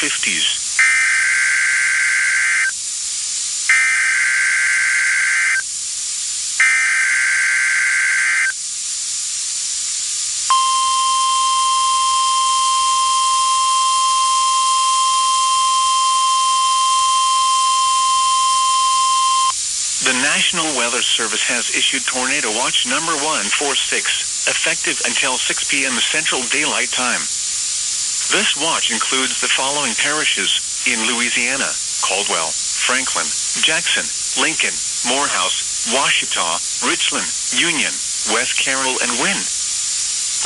50s. The National Weather Service has issued Tornado Watch number 146, effective until 6 p.m. Central Daylight Time. This watch includes the following parishes in Louisiana: Caldwell, Franklin, Jackson, Lincoln, Morehouse, Ouachita, Richland, Union, West Carroll, and Wynne.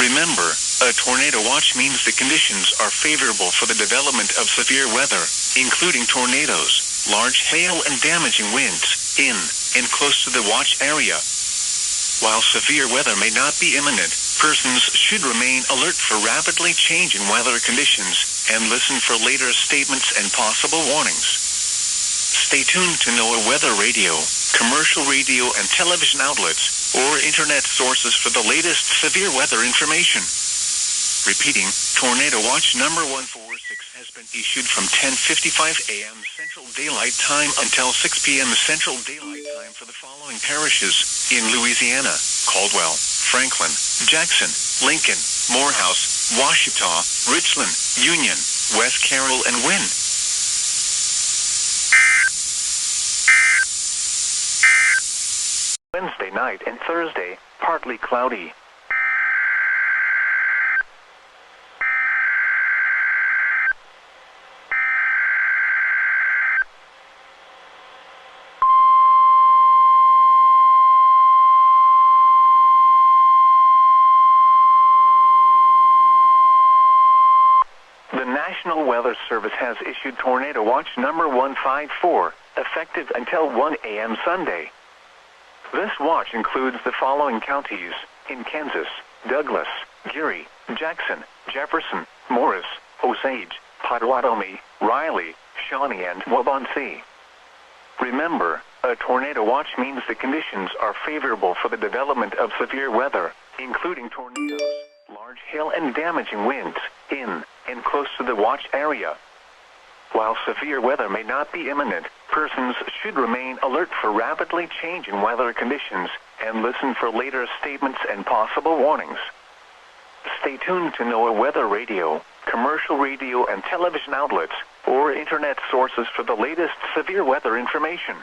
Remember, a tornado watch means the conditions are favorable for the development of severe weather, including tornadoes, large hail, and damaging winds in and close to the watch area. While severe weather may not be imminent, persons should remain alert for rapidly changing weather conditions and listen for later statements and possible warnings. Stay tuned to NOAA weather radio, commercial radio and television outlets, or internet sources for the latest severe weather information. Repeating, Tornado Watch number 146 has been issued from 10:55 a.m. Central Daylight Time until 6 p.m. Central Daylight Time for the following parishes in Louisiana: Caldwell, Franklin, Jackson, Lincoln, Morehouse, Ouachita, Richland, Union, West Carroll, and Wynne. Wednesday night and Thursday, partly cloudy. The National Weather Service has issued Tornado Watch number 154, effective until 1 a.m. Sunday. This watch includes the following counties in Kansas: Douglas, Geary, Jackson, Jefferson, Morris, Osage, Potawatomi, Riley, Shawnee, and Waubonsee. Remember, a tornado watch means the conditions are favorable for the development of severe weather, including tornadoes, large hail, and damaging winds in and close to the watch area. While severe weather may not be imminent, persons should remain alert for rapidly changing weather conditions and listen for later statements and possible warnings. Stay tuned to NOAA weather radio, commercial radio and television outlets, or internet sources for the latest severe weather information.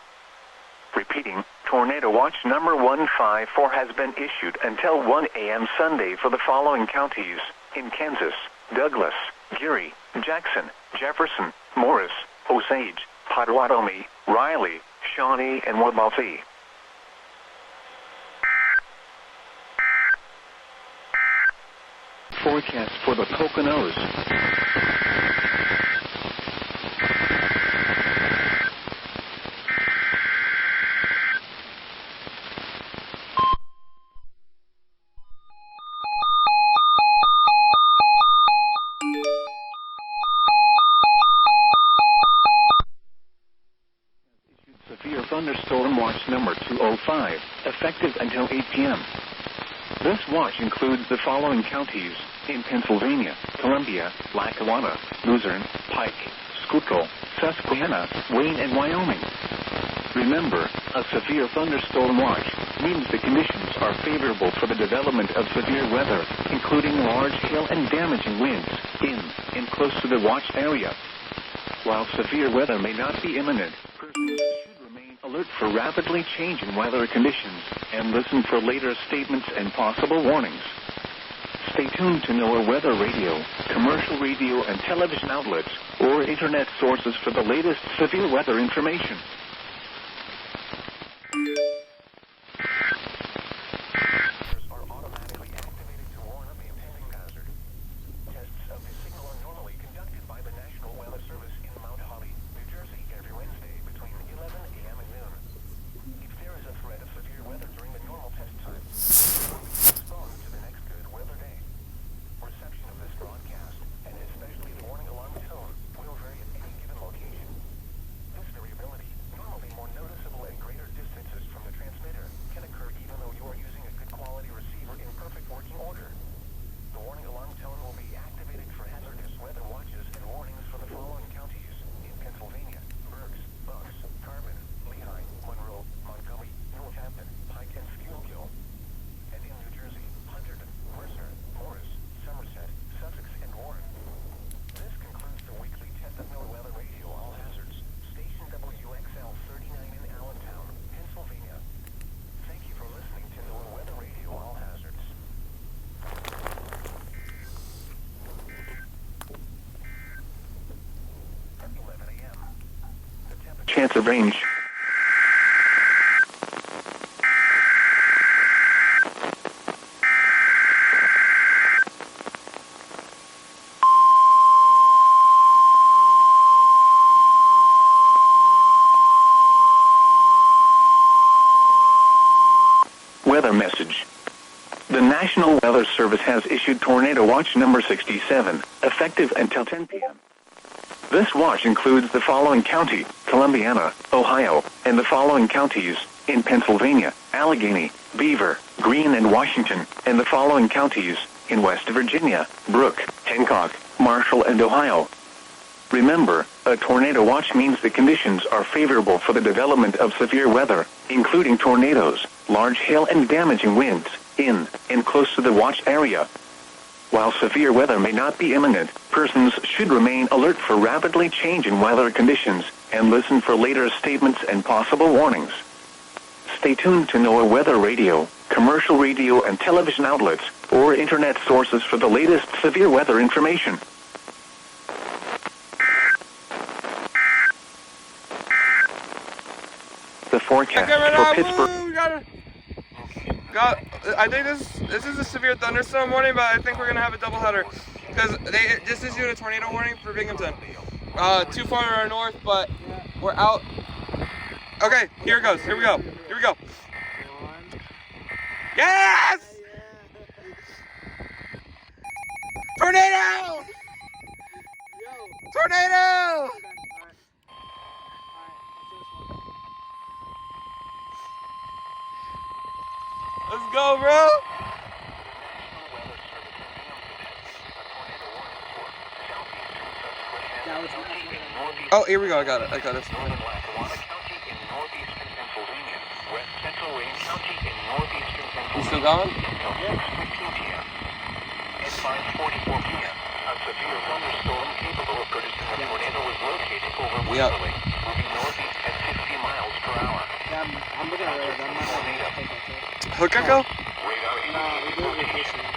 Repeating, Tornado Watch number 154 has been issued until 1 a.m. Sunday for the following counties in Kansas: Douglas, Geary, Jackson, Jefferson, Morris, Osage, Potawatomi, Riley, Shawnee, and Waubonsee. Forecast for the Poconos. Severe Thunderstorm Watch number 205, effective until 8 p.m. This watch includes the following counties in Pennsylvania: Columbia, Lackawanna, Luzerne, Pike, Schuylkill, Susquehanna, Wayne, and Wyoming. Remember, a severe thunderstorm watch means the conditions are favorable for the development of severe weather, including large hail and damaging winds in and close to the watch area. While severe weather may not be imminent, persons should remain alert for rapidly changing weather conditions and listen for later statements and possible warnings. Stay tuned to NOAA weather radio, commercial radio and television outlets, or internet sources for the latest severe weather information. expansive range. Weather message. The National Weather Service has issued Tornado Watch number 67, effective until 10 p.m. This watch includes the following county, Columbiana, Ohio, and the following counties, in Pennsylvania, Allegheny, Beaver, Greene, and Washington, and the following counties, in West Virginia, Brooke, Hancock, Marshall, and Ohio. Remember, a tornado watch means the conditions are favorable for the development of severe weather, including tornadoes, large hail, and damaging winds, in and close to the watch area. While severe weather may not be imminent, persons should remain alert for rapidly changing weather conditions and listen for later statements and possible warnings. Stay tuned to NOAA weather radio, commercial radio and television outlets, or internet sources for the latest severe weather information. The forecast for Pittsburgh. I think this is a severe thunderstorm warning, but I think we're gonna have a doubleheader because they just issued a tornado warning for Binghamton. Too far to our north, but we're out. Okay, here it goes. Here we go. Here we go. Yes! Tornado! Tornado! Let's go, bro! Oh, here we go. I got it. I got it. You still going? Yeah. At 5:44 p.m., a severe thunderstorm capable of producing a tornado was located over Westerly, moving northeast at 60 miles per hour. Yeah, I'm looking at it. I'm not going to Hook echo? No, we do it with this one.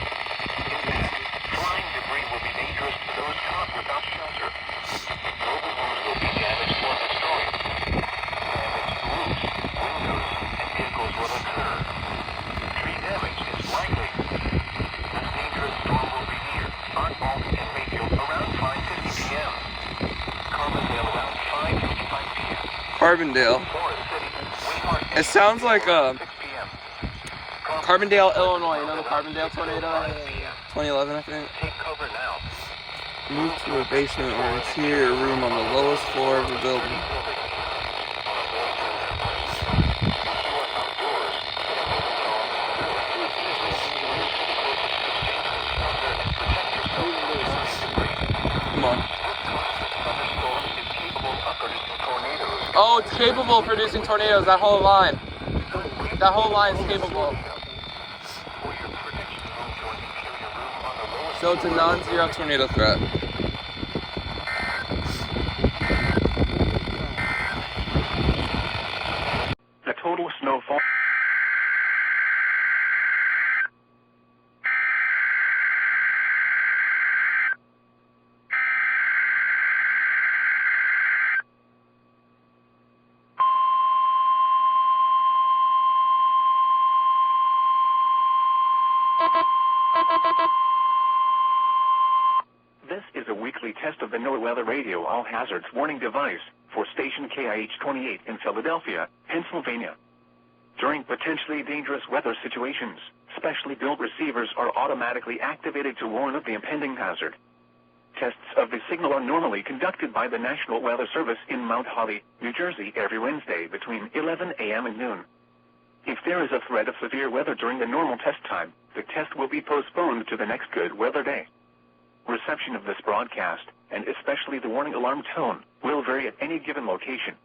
Flying debris will be dangerous to those caught without shelter. Mobile homes will be damaged or destroyed. Damaged roofs, windows, and vehicles will occur. Tree damage is likely. This dangerous storm will be near Artmalt and Mayfield around 5:50 p.m. Carbondale around 5:55 p.m. Carbondale. It sounds like Carbondale, Illinois. You know the Carbondale tornado? 2011, I think. Take cover now. Move to a basement or interior room on the lowest floor of the building. Come on. Oh, it's capable of producing tornadoes, that whole line. That whole line is capable. So it's a non-zero tornado threat. The total snowfall. This is a weekly test of the NOAA Weather Radio All Hazards Warning device for station KIH-28 in Philadelphia, Pennsylvania. During potentially dangerous weather situations, specially built receivers are automatically activated to warn of the impending hazard. Tests of the signal are normally conducted by the National Weather Service in Mount Holly, New Jersey every Wednesday between 11 a.m. and noon. If there is a threat of severe weather during the normal test time, the test will be postponed to the next good weather day. Reception of this broadcast, and especially the warning alarm tone, will vary at any given location.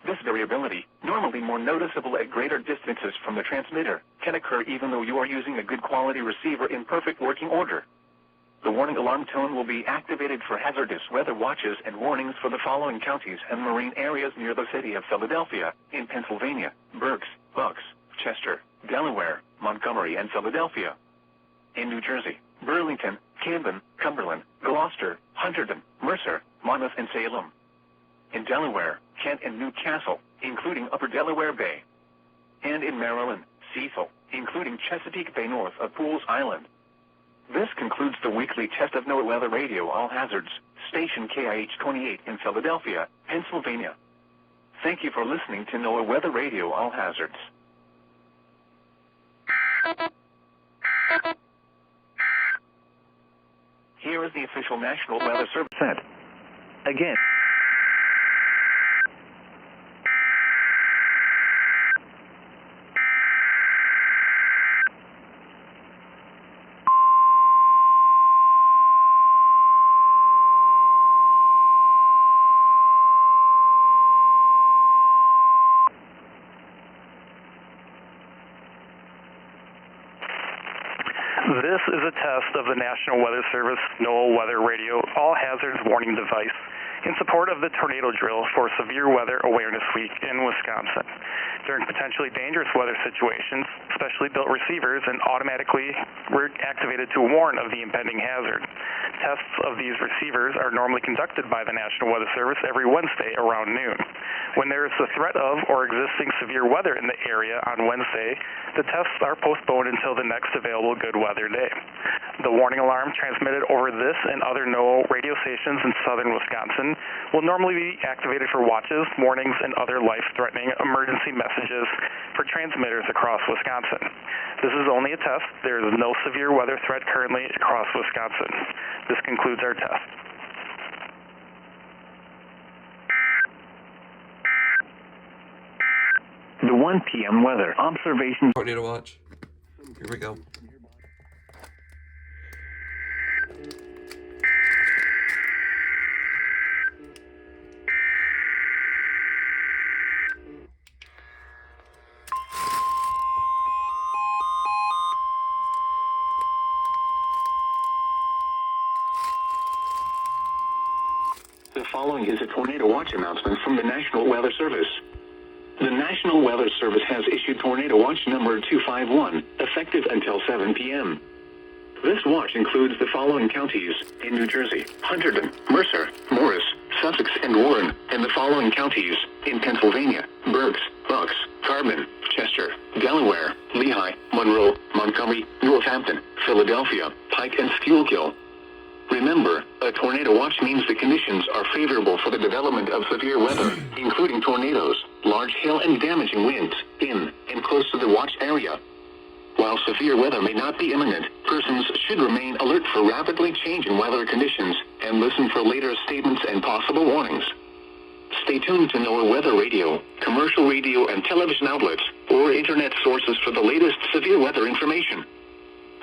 This variability, normally more noticeable at greater distances from the transmitter, can occur even though you are using a good quality receiver in perfect working order. The warning alarm tone will be activated for hazardous weather watches and warnings for the following counties and marine areas near the city of Philadelphia, in Pennsylvania: Berks, Bucks, Chester, Delaware, Montgomery, and Philadelphia. In New Jersey: Burlington, Camden, Cumberland, Gloucester, Hunterdon, Mercer, Monmouth, and Salem. In Delaware: Kent, and Newcastle, including Upper Delaware Bay. And in Maryland, Cecil, including Chesapeake Bay north of Pools Island. This concludes the weekly test of NOAA Weather Radio All Hazards, station KIH-28 in Philadelphia, Pennsylvania. Thank you for listening to NOAA Weather Radio All Hazards. Here is the official National Weather Service set. Again. This is a test of the National Weather Service NOAA Weather Radio All Hazards Warning Device in support of the tornado drill for Severe Weather Awareness Week in Wisconsin. During potentially dangerous weather situations, specially built receivers and automatically were activated to warn of the impending hazard. Tests of these receivers are normally conducted by the National Weather Service every Wednesday around noon. When there is the threat of or existing severe weather in the area on Wednesday, the tests are postponed until the next available good weather day. The warning alarm transmitted over this and other NOAA radio stations in southern Wisconsin will normally be activated for watches, warnings, and other life-threatening emergency messages for transmitters across Wisconsin. This is only a test. There is no severe weather threat currently across Wisconsin. This concludes our test. The 1 p.m. weather observation. Tornado watch. Here we go. The following is a tornado watch announcement from the National Weather Service. The National Weather Service has issued Tornado Watch number 251, effective until 7 p.m. This watch includes the following counties in New Jersey: Hunterdon, Mercer, Morris, Sussex, and Warren, and the following counties in Pennsylvania: Berks, Bucks, Carbon, Chester, Delaware, Lehigh, Monroe, Montgomery, Northampton, Philadelphia, Pike, and Schuylkill. Remember, a tornado watch means the conditions are favorable for the development of severe weather, including tornadoes, large hail, and damaging winds in and close to the watch area. While severe weather may not be imminent, persons should remain alert for rapidly changing weather conditions and listen for later statements and possible warnings. Stay tuned to NOAA Weather Radio, commercial radio and television outlets, or internet sources for the latest severe weather information.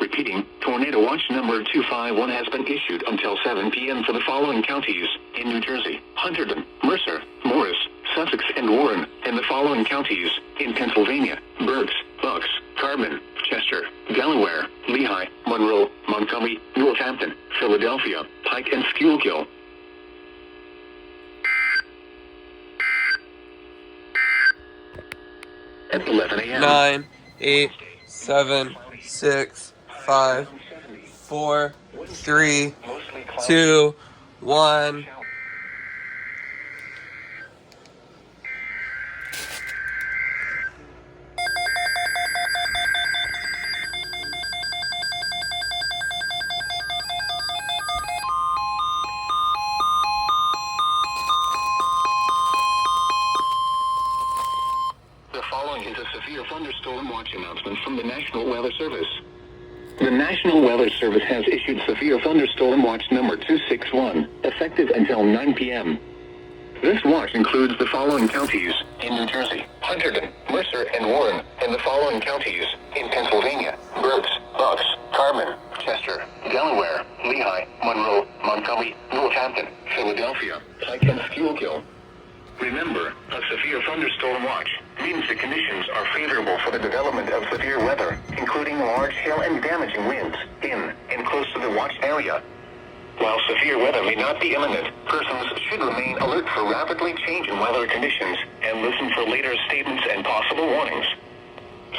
Repeating, Tornado Watch number 251 has been issued until 7 p.m. for the following counties in New Jersey: Hunterdon, Mercer, Morris, Sussex, and Warren, and the following counties in Pennsylvania: Berks, Bucks, Carbon, Chester, Delaware, Lehigh, Monroe, Montgomery, Northampton, Philadelphia, Pike, and Schuylkill. At 11 a.m. 9, 8, 7, 6, 5, 4, 3, 2, 1. The following is a severe thunderstorm watch announcement from the National Weather Service. The National Weather Service has issued severe thunderstorm watch number 261, effective until 9 p.m. This watch includes the following counties in New Jersey: Hunterdon, Mercer, and Warren, and the following counties in Pennsylvania: Berks, Bucks, Carbon, Chester, Delaware, Lehigh, Monroe, Montgomery, Northampton, Philadelphia, Pike, and Schuylkill. Remember, a severe thunderstorm watch means the conditions are favorable for the development of severe weather, including large hail and damaging winds in and close to the watch area. While severe weather may not be imminent, persons should remain alert for rapidly changing weather conditions and listen for later statements and possible warnings.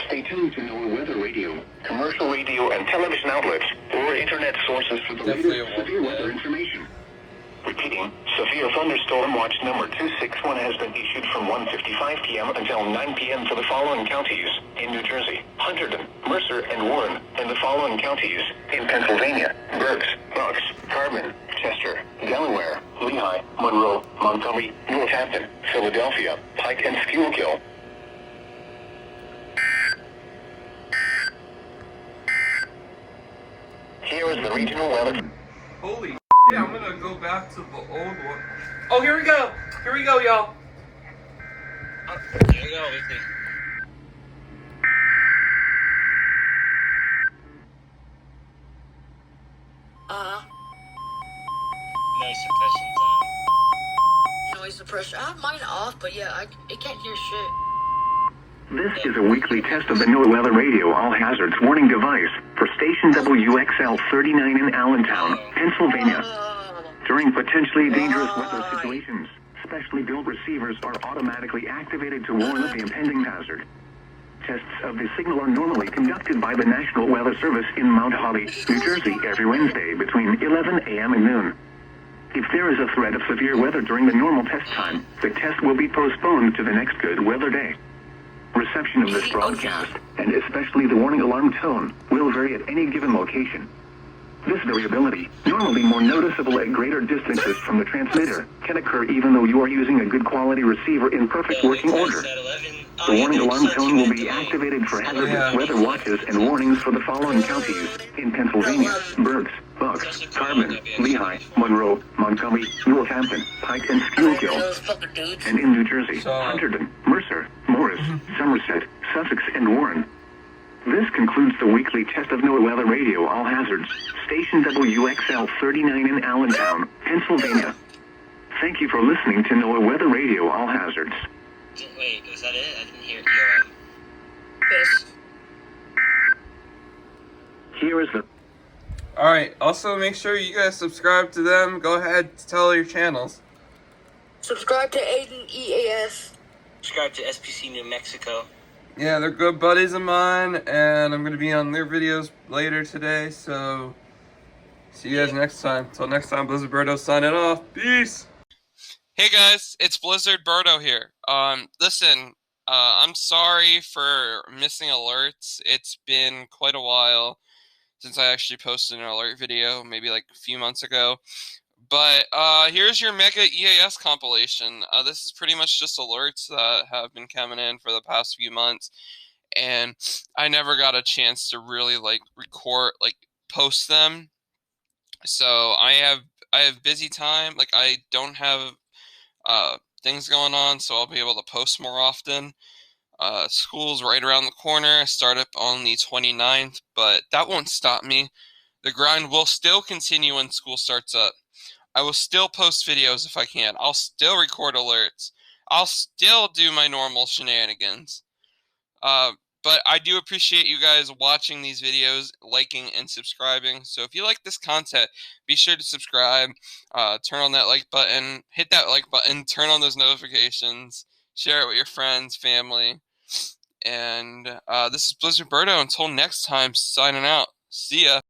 Stay tuned to NOAA Weather Radio, commercial radio and television outlets, or internet sources for the latest severe weather information. Repeating, severe thunderstorm watch number 261 has been issued from 1:55 p.m. until 9 p.m. for the following counties: in New Jersey, Hunterdon, Mercer, and Warren, and the following counties: in Pennsylvania, Berks, Bucks, Carbon, Chester, Delaware, Lehigh, Monroe, Montgomery, Northampton, Philadelphia, Pike, and Schuylkill. Here is the regional weather. Holy yeah, I'm gonna go back to the old one. Oh, here we go! Here we go, y'all! Here we go, weekly. Noise suppression's on. Noise suppression. I have mine off, but yeah, it can't hear shit. This is a weekly test of the NOAA Weather Radio All Hazards Warning device for station WXL 39 in Allentown, Pennsylvania. During potentially dangerous weather situations, specially built receivers are automatically activated to warn of the impending hazard. Tests of the signal are normally conducted by the National Weather Service in Mount Holly, New Jersey, every Wednesday between 11 a.m. and noon. If there is a threat of severe weather during the normal test time, the test will be postponed to the next good weather day. Reception of this broadcast, and especially the warning alarm tone, will vary at any given location. This variability, normally more noticeable at greater distances from the transmitter, can occur even though you are using a good quality receiver in perfect working order. The warning alarm tone will be activated for hazardous weather watches and warnings for the following counties: in Pennsylvania, Berks, Bucks, Carbon, Lehigh, Monroe, Montgomery, Northampton, Pike, and Schuylkill, and in New Jersey, Hunterdon, Mercer, Morris, Somerset, Sussex, and Warren. This concludes the weekly test of NOAA Weather Radio All Hazards, station WXL 39 in Allentown, Pennsylvania. Thank you for listening to NOAA Weather Radio All Hazards. Wait, was that it? I didn't hear Yes. Here is the... Alright, also make sure you guys subscribe to them. Go ahead, tell your channels. Subscribe to Aiden EAS. Subscribe to SPC New Mexico. Yeah, they're good buddies of mine, and I'm going to be on their videos later today, so see you guys next time. Till next time, Blizzard Birdo signing off. Peace! Hey guys, it's Blizzard Birdo here. Listen, I'm sorry for missing alerts. It's been quite a while since I actually posted an alert video, maybe like a few months ago. But here's your mega EAS compilation. This is pretty much just alerts that have been coming in for the past few months, and I never got a chance to really post them. So I have busy time. Like, I don't have things going on, so I'll be able to post more often. School's right around the corner. I start up on the 29th, but that won't stop me. The grind will still continue when school starts up. I will still post videos if I can. I'll still record alerts. I'll still do my normal shenanigans. But I do appreciate you guys watching these videos, liking, and subscribing. So if you like this content, be sure to subscribe, turn on that like button, hit that like button, turn on those notifications, share it with your friends, family. And this is Blizzard Birdo. Until next time, signing out. See ya.